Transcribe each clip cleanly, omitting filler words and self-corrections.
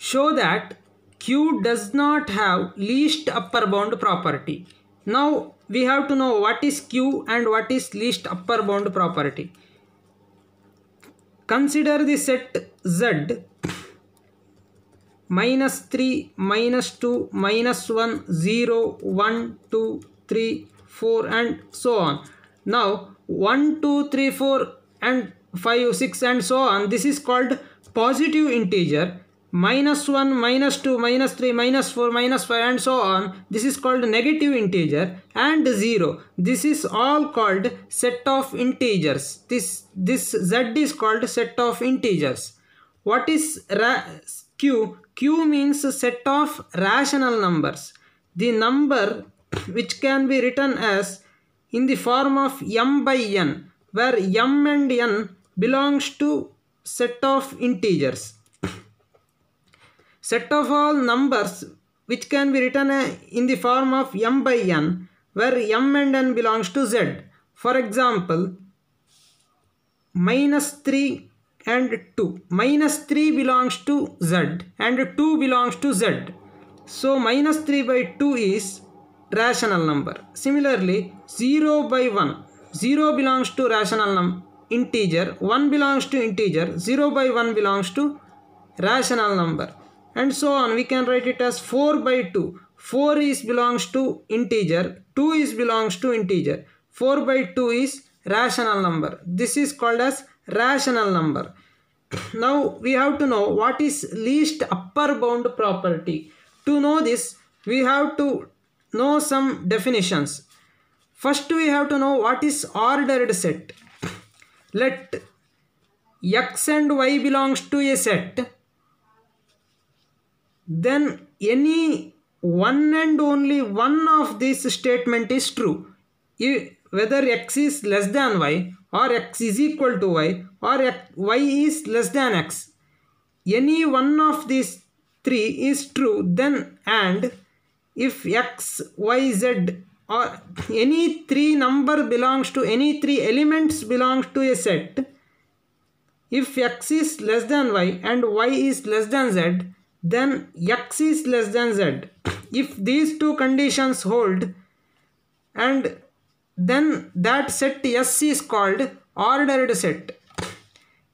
show that Q does not have least upper bound property. Now we have to know what is Q and what is least upper bound property. Consider the set Z -3, -2, -1, 0, 1, 2, 3, 4 and so on. Now 1, 2, 3, 4 and 5, 6 and so on. This is called positive integer. -1, -2, -3, -4, -5 and so on. This is called negative integer, and 0. This is all called set of integers. This Z is called set of integers. What is Q? Q means set of rational numbers. The number which can be written as in the form of m by n, where m and n belongs to set of integers. Set of all numbers which can be written in the form of m by n, where m and n belongs to z. For example, -3 and 2. -3 belongs to z and 2 belongs to z. So -3 by 2 is rational number. Similarly, 0 by 1. 0 belongs to rational integer, 1 belongs to integer, 0 by 1 belongs to rational number. And so on. We can write it as 4 by 2. 4 is belongs to integer, 2 is belongs to integer. 4 by 2 is rational number. This is called as rational number. Now we have to know what is least upper bound property. To know this, we have to know some definitions. First we have to know what is ordered set. Let x and y belongs to a set. Then any one and only one of this statement is true. Whether x is less than y, or x is equal to y, or y is less than x. Any one of these three is true, then and if x, y, z or any three number belongs to any three elements belongs to a set. If x is less than y and y is less than z, then x is less than z. If these two conditions hold, and then that set S is called ordered set.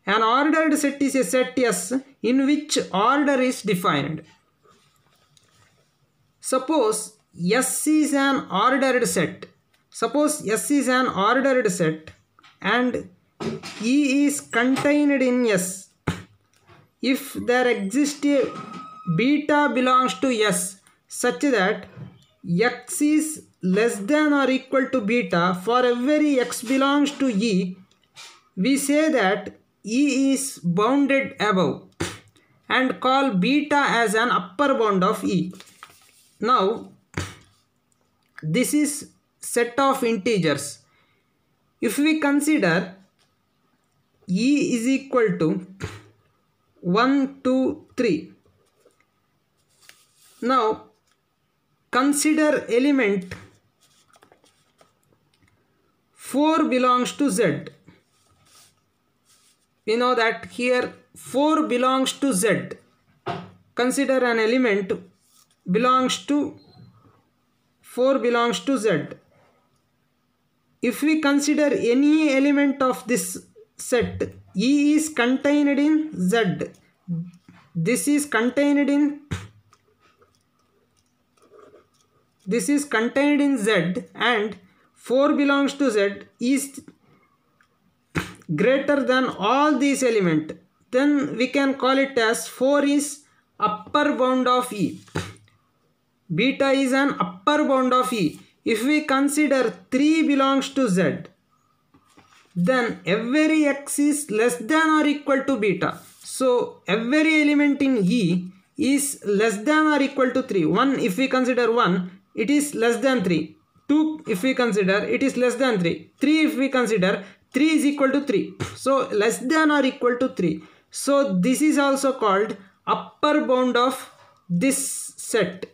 An ordered set is a set S in which order is defined. Suppose S is an ordered set. Suppose S is an ordered set and E is contained in S. If there exists a beta belongs to S such that x is less than or equal to beta for every x belongs to E, we say that E is bounded above and call beta as an upper bound of E. Now this is set of integers. If we consider E is equal to 1, 2, 3. Now consider element 4 belongs to Z. We know that here 4 belongs to Z. Consider an element belongs to 4 belongs to Z. If we consider any element of this set, E is contained in Z. This is contained in Z, and 4 belongs to Z is greater than all these elements. Then we can call it as 4 is upper bound of E. Beta is an upper bound of E. If we consider 3 belongs to Z, then every x is less than or equal to beta. So every element in E is less than or equal to 3. 1, if we consider 1, it is less than 3. 2, if we consider, it is less than 3. 3, if we consider, 3 is equal to 3. So less than or equal to 3. So this is also called upper bound of this set.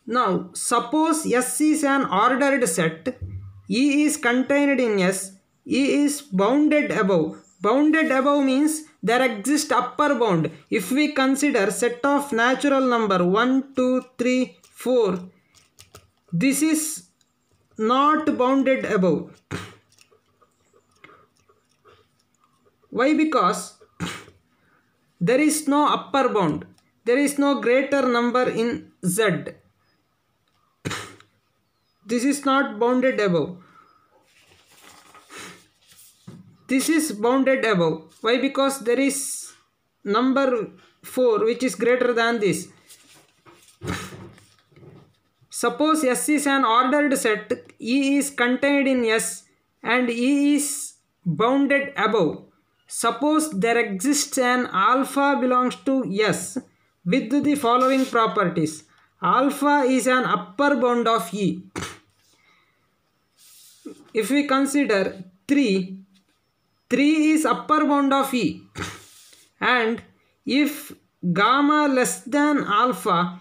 Now suppose S is an ordered set, E is contained in S, E is bounded above. Bounded above means there exists upper bound. If we consider set of natural number 1, 2, 3, 4, this is not bounded above. Why? Because there is no upper bound. There is no greater number in Z. This is not bounded above. This is bounded above. Why? Because there is number 4 which is greater than this. Suppose S is an ordered set, E is contained in S and E is bounded above. Suppose there exists an alpha belongs to S with the following properties. Alpha is an upper bound of E. If we consider 3 is upper bound of E, and if gamma less than alpha,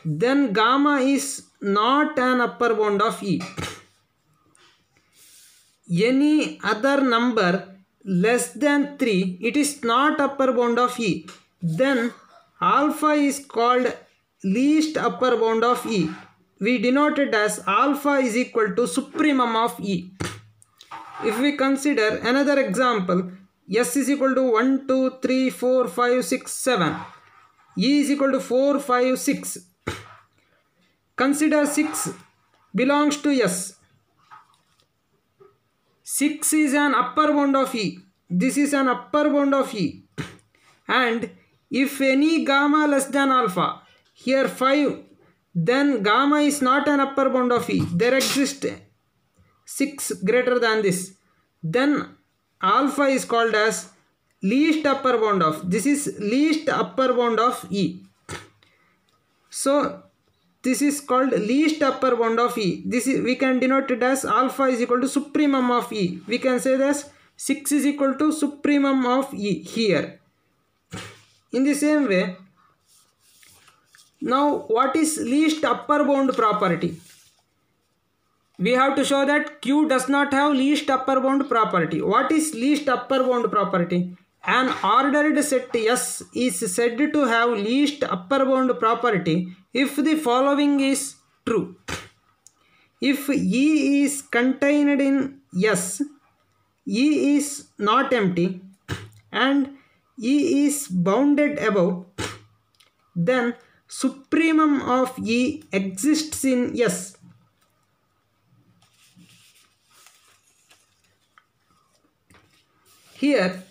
then gamma is not an upper bound of E. Any other number less than 3, it is not upper bound of E. Then alpha is called least upper bound of E. We denote it as alpha is equal to supremum of E. If we consider another example, S is equal to 1, 2, 3, 4, 5, 6, 7. E is equal to 4, 5, 6. Consider 6 belongs to S. 6 is an upper bound of E. This is an upper bound of E. And if any gamma less than alpha, here 5, then gamma is not an upper bound of E. There exists 6 greater than this. Then alpha is called as least upper bound of. This is least upper bound of E. So this is called least upper bound of E. This is, we can denote it as alpha is equal to supremum of E. We can say this 6 is equal to supremum of E here. In the same way, now what is least upper bound property? We have to show that Q does not have least upper bound property. What is least upper bound property? An ordered set S is said to have least upper bound property if the following is true. If E is contained in S, E is not empty and E is bounded above, then supremum of E exists in S. Here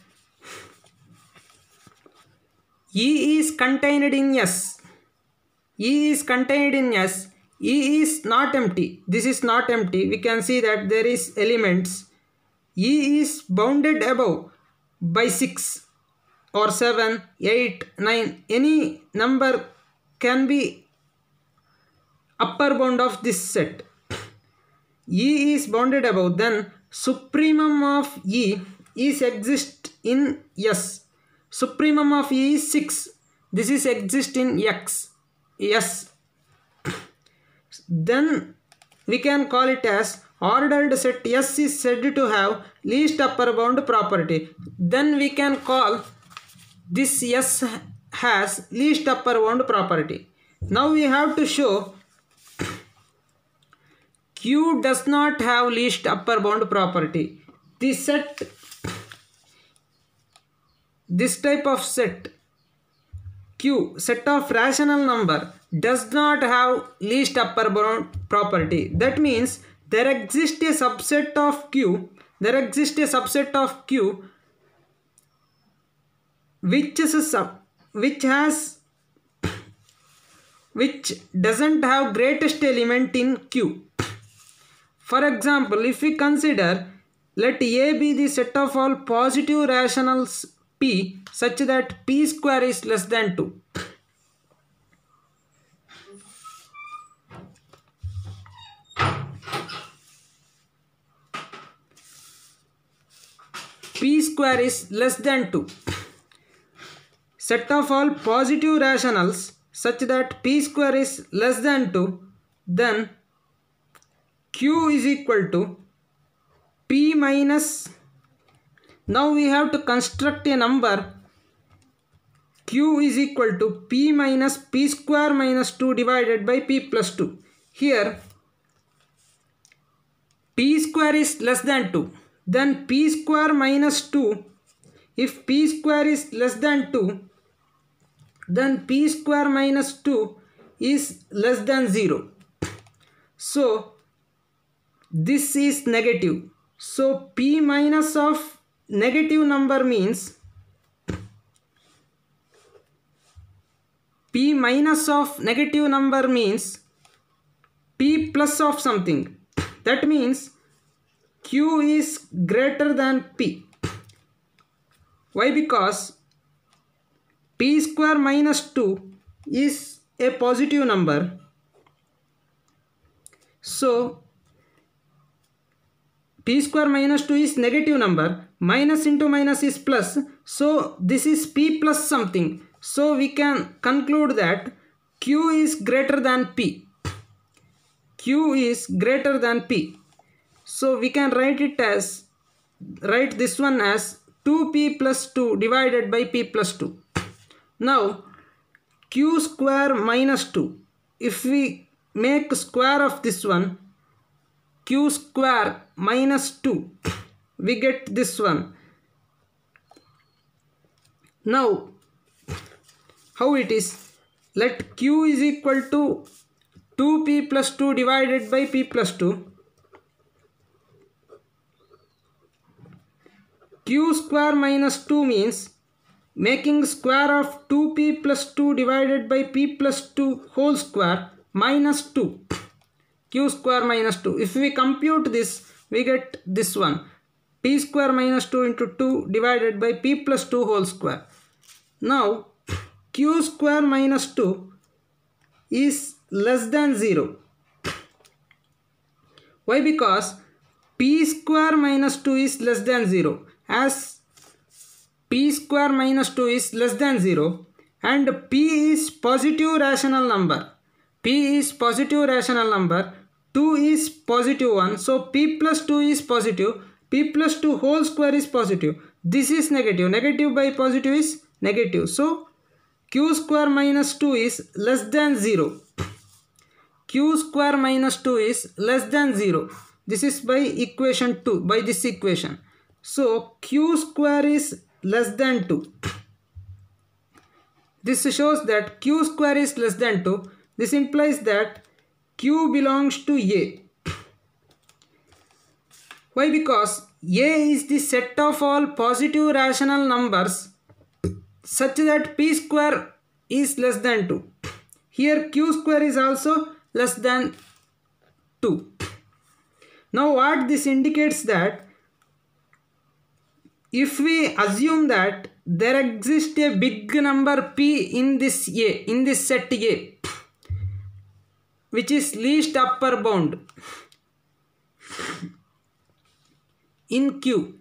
E is contained in S. E is contained in S. E is not empty. This is not empty. We can see that there is elements. E is bounded above by 6 or 7, 8, 9. Any number can be upper bound of this set. E is bounded above. Then supremum of E is exist in S. Supremum of E is 6. This is exist in X. S. Then we can call it as ordered set S is said to have least upper bound property. Then we can call this S has least upper bound property. Now we have to show Q does not have least upper bound property. This type of set Q, set of rational number, does not have least upper bound property. That means there exists a subset of Q. There exists a subset of Q which doesn't have greatest element in Q. For example, if we consider, let A be the set of all positive rationals P such that P square is less than 2. P square is less than 2. Set of all positive rationals such that P square is less than 2, then Q is equal to P minus Now we have to construct a number q is equal to p minus p square minus 2 divided by p plus 2. Here p square is less than 2. Then p square minus 2. If p square is less than 2, then p square minus 2 is less than 0. So this is negative. So p minus of negative number means p minus of negative number means p plus of something. That means q is greater than p. Why? Because p square minus 2 is a positive number. So p square minus 2 is negative number. Minus into minus is plus. So this is p plus something. So we can conclude that q is greater than p. Q is greater than p. So we can write this one as 2p plus 2 divided by p plus 2. Now q square minus 2. If we make square of this one, q square minus 2, we get this one. Now how it is? Let q is equal to 2p plus 2 divided by p plus 2. Q square minus 2 means making square of 2p plus 2 divided by p plus 2 whole square minus 2. Q square minus 2. If we compute this, we get this one. P square minus 2 into 2 divided by p plus 2 whole square. Now q square minus 2 is less than 0. Why? Because p square minus 2 is less than 0. As p square minus 2 is less than 0 and p is positive rational number. P is positive rational number. 2 is positive 1. So p plus 2 is positive. P plus 2 whole square is positive. This is negative. Negative by positive is negative. So q square minus 2 is less than 0. Q square minus 2 is less than 0. This is by equation 2, by this equation. So q square is less than 2. This shows that q square is less than 2. This implies that q belongs to A. Why? Because A is the set of all positive rational numbers such that p square is less than 2. Here q square is also less than 2. Now what this indicates that if we assume that there exists a big number p in this A, in this set A, which is least upper bound in Q,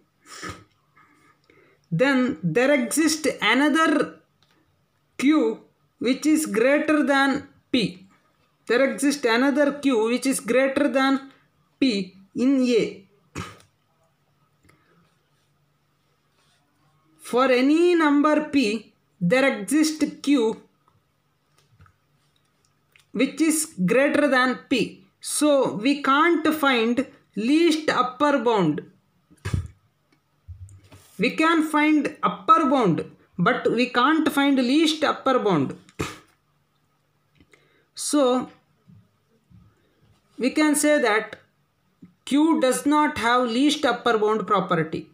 then there exists another Q which is greater than P. There exists another Q which is greater than P in A. For any number P, there exists Q which is greater than P. So we can't find least upper bound. We can find upper bound, but we can't find least upper bound. So we can say that Q does not have least upper bound property.